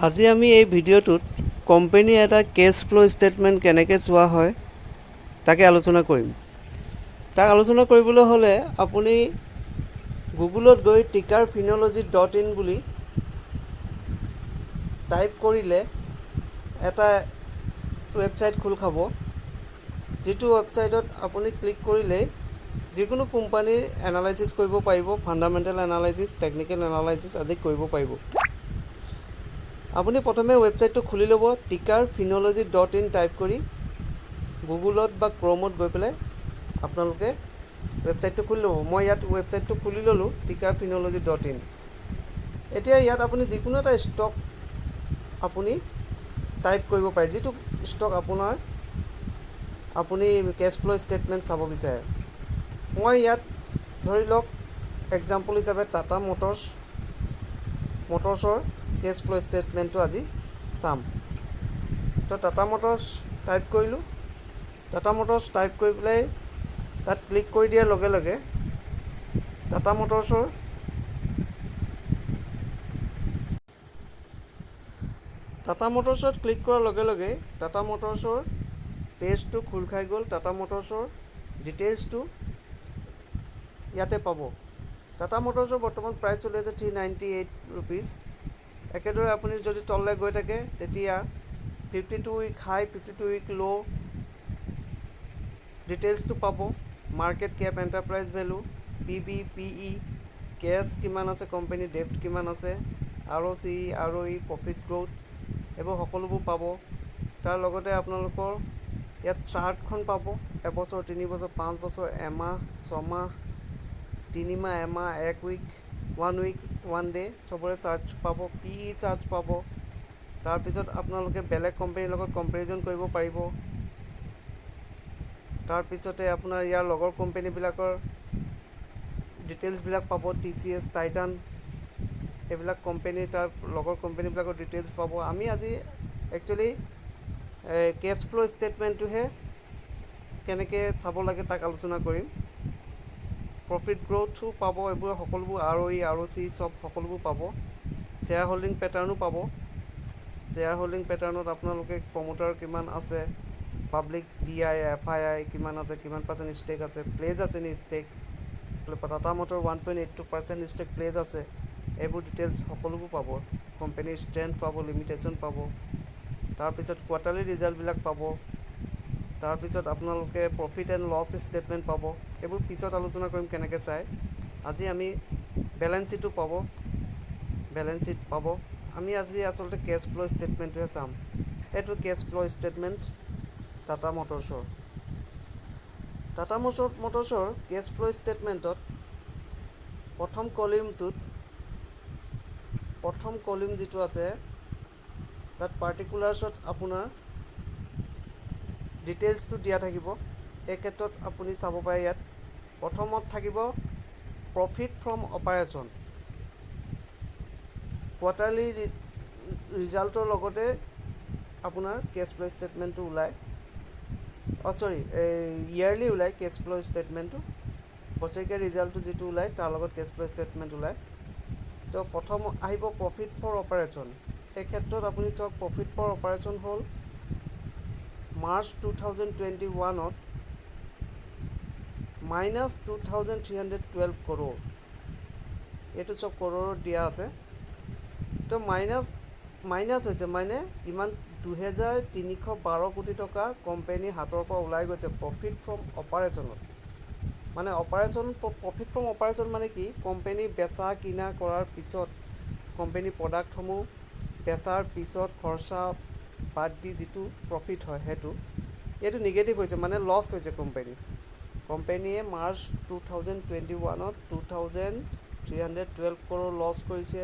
আজি আমি এই ভিডিঅ'টোত কোম্পানী এটা কেছ ফ্ল' ষ্টেটমেণ্ট কেনেকৈ চোৱা হয় তাকে আলোচনা কৰিম। তাক আলোচনা কৰিবলৈ হ'লে আপুনি গুগলত গৈ tickerphinology.in বুলি টাইপ কৰিলে এটা ৱেবছাইট খোল খাব। যিটো ৱেবছাইটত আপুনি ক্লিক কৰিলেই যিকোনো কোম্পানীৰ এনালাইচিছ কৰিব পাৰিব, ফাণ্ডামেণ্টেল এনালাইচিছ, টেকনিকেল এনালাইচিছ আদি কৰিব পাৰিব। আপুনি প্ৰথমে ৱেবছাইটটো খুলি ল'ব, tickerphinology.in টাইপ কৰি গুগলত বা ক্ৰমত গৈ পেলাই আপোনালোকে ৱেবছাইটটো খুলি ল'ব। মই ইয়াত ৱেবছাইটটো খুলি ল'লোঁ, tickerphinology.in। এতিয়া ইয়াত আপুনি যিকোনো এটা ষ্টক আপুনি টাইপ কৰিব পাৰে, যিটো ষ্টক আপুনি কেছ ফ্ল' ষ্টেটমেণ্ট চাব বিচাৰে। মই ইয়াত ধৰি লওক এক্সাম্পল হিচাপে টাটা মটৰ্ছৰ কেছ ফ্ল' ষ্টেটমেণ্টটো আজি চাম। তো টাটা মটৰ্ছ টাইপ কৰিলোঁ। টাটা মটৰ্ছ টাইপ কৰি পেলাই তাত ক্লিক কৰি দিয়াৰ লগে লগে টাটা মটৰ্ছত ক্লিক কৰাৰ লগে লগে টাটা মটৰ্ছৰ পেজটো খোল খাই গ'ল। টাটা মটৰ্ছৰ ডিটেইলছটো ইয়াতে পাব। টাটা মটৰ্ছৰ বৰ্তমান প্ৰাইচ চলি আছে 398 ৰুপিজ। একেদৰে আপুনি যদি তললৈ গৈ থাকে তেতিয়া 52 উইক হাই, 52 উইক ল' ডিটেইলছটো পাব। Market cap, enterprise value, PB, PE, cash কিমান আছে, কোম্পানীৰ ডেপ্ট কিমান আছে, ROCE, ROE, প্ৰফিট গ্ৰ'থ, এইবোৰ সকলোবোৰ পাব। তাৰ লগতে আপোনালোকৰ ইয়াত চাৰ্টখন পাব, এবছৰ, 3 বছৰ, 5 বছৰ, এমাহ, 6 মাহ, 3 মাহ, এমাহ, 1 উইক, 1 উইক, 1 ডে চবৰে চাৰ্ট পাব। PE চাৰ্ট পাব। তাৰপিছত আপোনালোকে বেলেগ কোম্পানীৰ লগত কম্পেৰিজন কৰিব পাৰিব। তাৰপিছতে আপোনাৰ ইয়াৰ লগৰ কোম্পানীবিলাকৰ ডিটেইলছবিলাক পাব, TCS, টাইটান, এইবিলাক কোম্পানী, তাৰ লগৰ কোম্পানীবিলাকৰ ডিটেইলছ পাব। আমি আজি একচুৱেলি কেছ ফ্ল' ষ্টেটমেণ্টটোহে কেনেকৈ চাব লাগে তাক আলোচনা কৰিম। প্ৰফিট গ্ৰ'থো পাব, এইবোৰ সকলোবোৰ ROE, ROCE চব সকলোবোৰ পাব। শ্বেয়াৰ হোল্ডিং পেটাৰ্নো পাব। শ্বেয়াৰ হোল্ডিং পেটাৰ্ণত আপোনালোকে প্ৰমোটাৰ কিমান আছে, পাব্লিক DI, FII কিমান আছে, কিমান পাৰ্চেণ্ট ষ্টেক আছে, প্লেজ আছে নি stake, Tata motor 1.82% stake pledge আছে, এইবোৰ ডিটেইলছ সকলোবোৰ পাব। কোম্পানীৰ ষ্ট্ৰেংথ পাব, লিমিটেশ্যন পাব। তাৰপিছত কোৱাৰ্টাৰলি ৰিজাল্টবিলাক পাব। তাৰপিছত আপোনালোকে প্ৰফিট এণ্ড লছ ষ্টেটমেণ্ট পাব। এইবোৰ পিছত আলোচনা কৰিম কেনেকৈ চাই। আজি আমি বেলেঞ্চ শ্বীটো পাব, বেলেঞ্চ শ্বীট পাব। আমি আজি আচলতে কেছ ফ্ল' ষ্টেটমেণ্টটোহে চাম। এইটো কেছ ফ্ল' ষ্টেটমেণ্ট টাটা মটৰ্ছৰ। টাটা মটৰ্ছৰ কেছ ফ্ল' ষ্টেটমেণ্টত প্ৰথম কলিম যিটো আছে তাত পাৰ্টিকুলাৰ্ছত আপোনাৰ ডিটেইলছটো দিয়া থাকিব। এই ক্ষেত্ৰত আপুনি চাব পাৰে ইয়াত প্ৰথমত থাকিব প্ৰফিট ফ্ৰম অপাৰেশ্যন। কোৱাৰ্টাৰলি ৰিজাল্টৰ লগতে আপোনাৰ কেছ ফ্ল' ষ্টেটমেণ্টটো ওলায়। ইয়াৰলি ওলায় কেছ ফ্ল' ষ্টেটমেণ্টটো। বছৰেকীয়া ৰিজাল্টটো যিটো ওলায় তাৰ লগত কেছ ফ্ল' ষ্টেটমেণ্ট ওলায়। তো প্ৰথম আহিব প্ৰফিট ফৰ অপাৰেশ্যন। এই ক্ষেত্ৰত আপুনি চাওক প্ৰফিট ফৰ অপাৰেশ্যন হ'ল মাৰ্চ 2021ত -2,312 crore। এইটো চব কৰৰত দিয়া আছে। তো মাইনাছ হৈছে মানে ইমান 2,312 কোটি টকা কোম্পানী হাতৰ পৰা ওলাই গৈছে প্ৰফিট ফ্ৰম অপাৰেশ্যনত। মানে প্ৰফিট ফ্ৰম অপাৰেশ্যন মানে কি, কোম্পানী বেচা কিনা কৰাৰ পিছত, কোম্পানী প্ৰডাক্টসমূহ বেচাৰ পিছত খৰচা বাদ দি যিটো প্ৰফিট হয় এইটো নিগেটিভ হৈছে, মানে লছ হৈছে কোম্পানীয়ে মাৰ্চ 2021ত 2,312 crore লছ কৰিছে।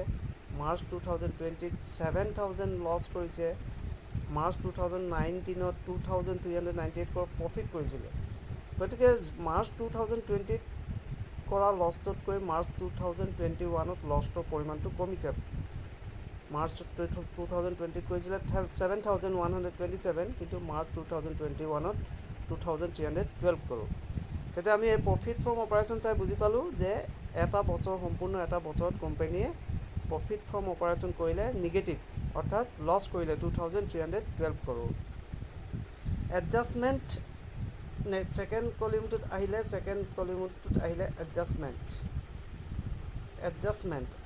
মাৰ্চ 2020ত 7,000 লছ কৰিছে। মাৰ্চ 2019ত 2,398 crore প্ৰফিট কৰিছিলে। গতিকে মাৰ্চ 2020ত কৰা লছটোতকৈ মাৰ্চ 2021ত লছটোৰ পৰিমাণটো কমিছে। মাৰ্চ 2020ত কৰিছিলে 7,127, কিন্তু মাৰ্চ 2021ত 2,312 crore। তেতিয়া আমি এই প্ৰফিট ফ্ৰম অপাৰেশ্যন চাই বুজি পালোঁ যে সম্পূৰ্ণ এটা বছৰত কোম্পানীয়ে প্ৰফিট ফ্ৰম অপাৰেশ্যন কৰিলে নিগেটিভ, অৰ্থাৎ লছ কৰিলে 2312 কৰোৰ। এডজাষ্টমেণ্ট ছেকেণ্ড কলিমটোত আহিলে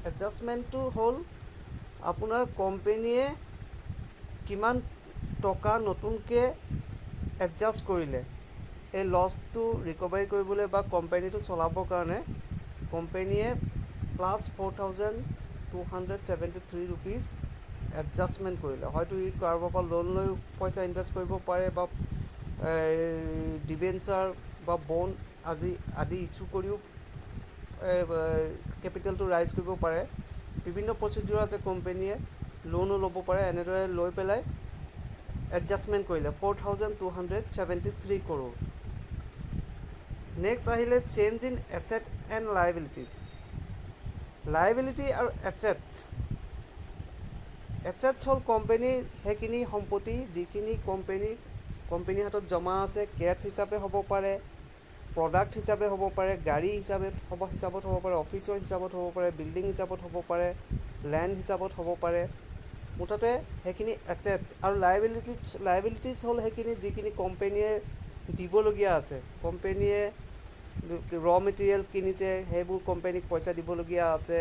এডজাষ্টমেণ্টটো হ'ল আপোনাৰ কোম্পেনীয়ে কিমান টকা নতুনকৈ এডজাষ্ট কৰিলে এই লছটো ৰিকভাৰী কৰিবলৈ বা কোম্পানীটো চলাবৰ কাৰণে কোম্পেনীয়ে প্লাছ 4273 ৰুপিজ এডজাষ্টমেণ্ট কৰিলে। হয়তো ই কাৰোবাৰ পৰা লোন লৈ পইচা ইনভেষ্ট কৰিব পাৰে বা ডিবেঞ্চাৰ বা বণ্ড আদি ইছ্যু কৰিও কেপিটেলটো ৰাইজ কৰিব পাৰে। বিভিন্ন প্ৰচিডিউৰ আছে, কোম্পেনীয়ে লোনো ল'ব পাৰে। এনেদৰে লৈ পেলাই এডজাষ্টমেণ্ট কৰিলে 4273 কৰোৰ। নেক্সট আহিলে change in asset and liabilities. Liability আৰু এছেটছ হ'ল কোম্পেনীৰ সেইখিনি সম্পত্তি যিখিনি কোম্পেনীৰ হাতত জমা আছে। কেছ হিচাপে হ'ব পাৰে, প্ৰডাক্ট হিচাপে হ'ব পাৰে, গাড়ী হিচাপত হ'ব পাৰে, অফিচৰ হিচাপত হ'ব পাৰে, বিল্ডিং হিচাপত হ'ব পাৰে, লেণ্ড হিচাপত হ'ব পাৰে। মুঠতে সেইখিনি এছেটছ। আৰু লাইবিলিটিজ হ'ল সেইখিনি যিখিনি কোম্পেনীয়ে দিবলগীয়া আছে। কোম্পেনীয়ে ৰ মেটেৰিয়েলছ কিনিছে, সেইবোৰ কোম্পেনীক পইচা দিবলগীয়া আছে,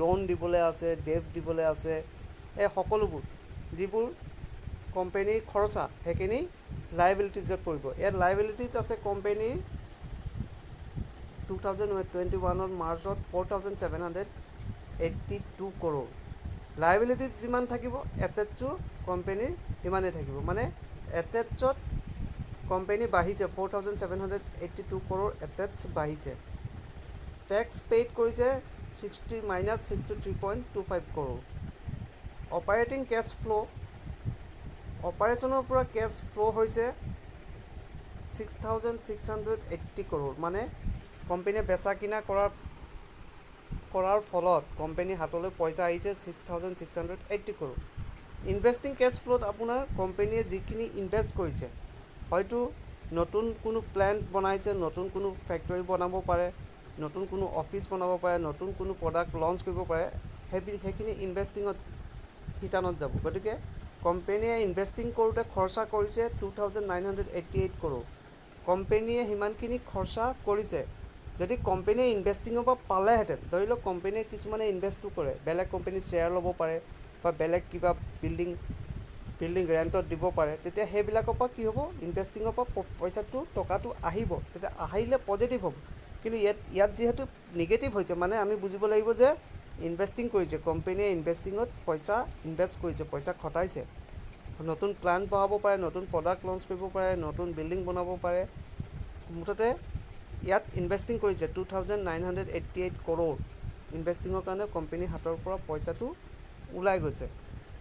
লোন দিবলৈ আছে, ডেট দিবলৈ আছে। এই সকলোবোৰ যিবোৰ কোম্পেনীৰ খৰচা সেইখিনি লাইবিলিটিজত পৰিব। ইয়াত লাইবিলিটিজ আছে কোম্পেনীৰ 2021 মাৰ্চত 4782 কৰোৰ। লাইবিলিটিজ যিমান থাকিব এছেটছো কোম্পেনীৰ সিমানেই থাকিব। মানে এছেটছত কোম্পেনী বাঢ়িছে, 4782 কৰোৰ এছেটছ বাঢ়িছে। টেক্স পেইড কৰিছে -63.25 কৰোৰ। অপাৰেটিং কেছ ফ্ল', অপাৰেশ্যনৰ পৰা কেছ ফ্ল' হৈছে 6680 কৰোৰ। মানে কোম্পেনীয়ে বেচা কিনা কৰাৰ ফলত কোম্পেনীৰ হাতলৈ পইচা আহিছে 6680 কৰোৰ। ইনভেষ্টিং কেছ ফ্ল'ত আপোনাৰ কোম্পেনীয়ে যিখিনি ইনভেষ্ট কৰিছে, হয়তো নতুন কোনো প্লেণ্ট বনাইছে, নতুন কোনো ফেক্টৰী বনাব পাৰে, নতুন কোনো অফিচ বনাব পাৰে, নতুন কোনো প্ৰডাক্ট লঞ্চ কৰিব পাৰে, সেইখিনি ইনভেষ্টিঙত ৰিটাৰ্ণত যাব। গতিকে কোম্পেনীয়ে ইনভেষ্টিং কৰোঁতে খৰচা কৰিছে 2988 কৰোৰ। কোম্পেনীয়ে সিমানখিনি খৰচা কৰিছে। যদি কোম্পেনীয়ে ইনভেষ্টিঙৰ পৰা পালেহেঁতেন, ধৰি লওক কোম্পেনীয়ে কিছুমানে ইনভেষ্টো কৰে, বেলেগ কোম্পেনীত শ্বেয়াৰ ল'ব পাৰে বা বেলেগ কিবা বিল্ডিং ৰেণ্টত দিব পাৰে, তেতিয়া সেইবিলাকৰ পৰা কি হ'ব, ইনভেষ্টিঙৰ পৰা টকাটো আহিব। তেতিয়া আহিলে পজিটিভ হ'ব। কিন্তু ইয়াত যিহেতু নিগেটিভ হৈছে, মানে আমি বুজিব লাগিব যে ইনভেষ্টিং কৰিছে, কোম্পেনীয়ে ইনভেষ্টিঙত পইচা ইনভেষ্ট কৰিছে, পইচা খটাইছে। নতুন প্লাণ্ট বহাব পাৰে, নতুন প্ৰডাক্ট লঞ্চ কৰিব পাৰে, নতুন বিল্ডিং বনাব পাৰে। মুঠতে ইয়াত ইনভেষ্টিং কৰিছে 2988 কৰোৰ। ইনভেষ্টিঙৰ কাৰণে কোম্পেনীৰ হাতৰ পৰা পইচাটো ওলাই গৈছে।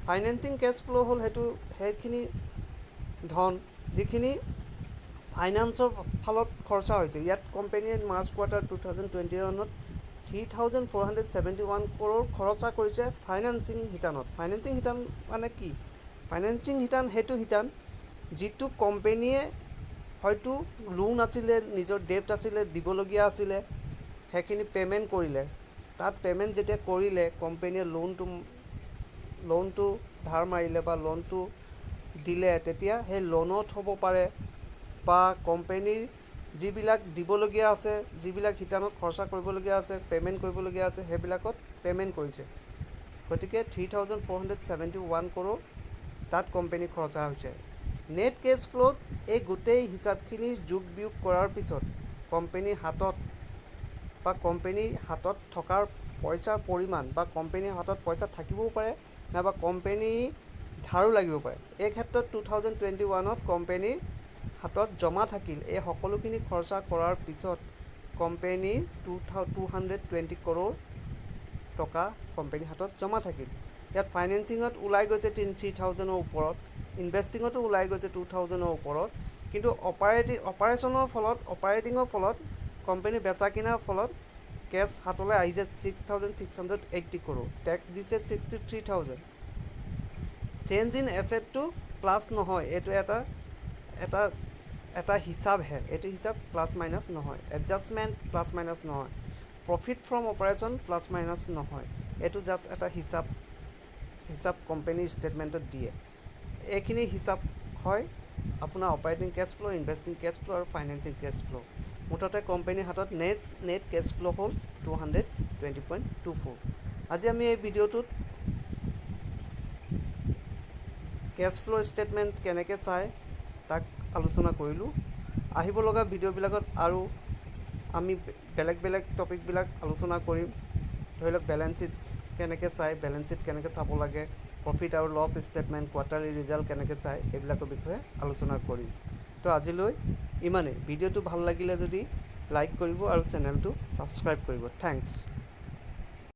ফাইনেন্সিং কেছ ফ্ল' হ'ল সেইখিনি ধন যিখিনি ফাইনেন্সৰ ফালত খৰচা হৈছে। ইয়াত কোম্পেনীয়ে মাৰ্চ কোৱাৰ্টাৰ 2021 3471 কৰোৰ খৰচা কৰিছে ফাইনেন্সিং শিতানত। ফাইনেন্সিং শিতান মানে কি? ফাইনেন্সিং শিতান সেইটো শিতান যিটো কোম্পেনীয়ে হয়তো লোন আছিলে, নিজৰ ডেট আছিলে, দিবলগীয়া আছিলে, সেইখিনি পে'মেণ্ট কৰিলে। তাত পে'মেণ্ট যেতিয়া কৰিলে, কোম্পেনীয়ে লোনটো ধাৰ মাৰিলে বা লোনটো দিলে, তেতিয়া সেই লোনত হ'ব পাৰে বা কোম্পেনীৰ যিবিলাক দিবলগীয়া আছে, যিবিলাক শিতানত খৰচা কৰিবলগীয়া আছে, পে'মেণ্ট কৰিবলগীয়া আছে, সেইবিলাকত পে'মেণ্ট কৰিছে। গতিকে 3471 কৰোৰ তাত কোম্পেনী খৰচা হৈছে। নেট কেছ ফ্ল'ত এই গোটেই হিচাপখিনিৰ যোগ বিয়োগ কৰাৰ পিছত কোম্পেনীৰ হাতত থকাৰ পইচাৰ পৰিমাণ বা কোম্পেনীৰ হাতত পইচা থাকিবও পাৰে, নাইবা কোম্পেনী ধাৰো লাগিব পাৰে। এই ক্ষেত্ৰত 2021 কোম্পেনীৰ হাতত জমা থাকিল। এই সকলোখিনি খৰচা কৰাৰ পিছত কোম্পেনীৰ 220 কৰোৰ টকা কোম্পেনীৰ হাতত জমা থাকিল। ইয়াত ফাইনেন্সিঙত ওলাই গৈছে 3000ৰ ওপৰত, ইনভেষ্টিঙতো ওলাই গৈছে 2000ৰ ওপৰত। কিন্তু অপাৰেটিঙৰ ফলত কোম্পেনী বেচা কিনাৰ ফলত কেছ হাতলৈ আহিছে 6680 কৰোৰ। টেক্স দিছে 63000। চেঞ্জ ইন এছেটটো প্লাছ নহয়, এইটো এটা হিচাপহে, এইটো হিচাপ প্লাছ মাইনাছ নহয়। এডজাষ্টমেণ্ট প্লাছ মাইনাছ নহয়। Profit from operation plus minus নহয়। এইটো জাষ্ট এটা হিচাপ কোম্পানীৰ ষ্টেটমেণ্টত দিয়ে। এইখিনি হিচাপ হয় আপোনাৰ অপাৰেটিং কেছ ফ্ল', ইনভেষ্টিং কেছ ফ্ল' আৰু ফাইনেন্সিং কেছ ফ্ল'। মুঠতে কোম্পানীৰ হাতত নেট কেছ ফ্ল' হ'ল 220.24। আজি আমি এই ভিডিঅ'টোত কেছ ফ্ল' ষ্টেটমেণ্ট কেনেকৈ চায় তাক আলোচনা কৰিলোঁ। আহিব লগা ভিডিঅ'বিলাকত আৰু আমি বেলেগ টপিকবিলাক আলোচনা কৰিম। ধৰি লওক বেলেঞ্চ শ্বীট কেনেকৈ চায়, বেলেঞ্চ শ্বীট কেনেকৈ চাব লাগে, প্ৰফিট আৰু লছ ষ্টেটমেণ্ট, কোৱাৰ্টাৰলি ৰিজাল্ট কেনেকৈ চায়, এইবিলাকৰ বিষয়ে আলোচনা কৰিম। তো আজিলৈ ইমানেই। ভিডিঅ'টো ভাল লাগিলে যদি লাইক কৰিব আৰু চেনেলটো ছাবস্ক্ৰাইব কৰিব। থেংকছ।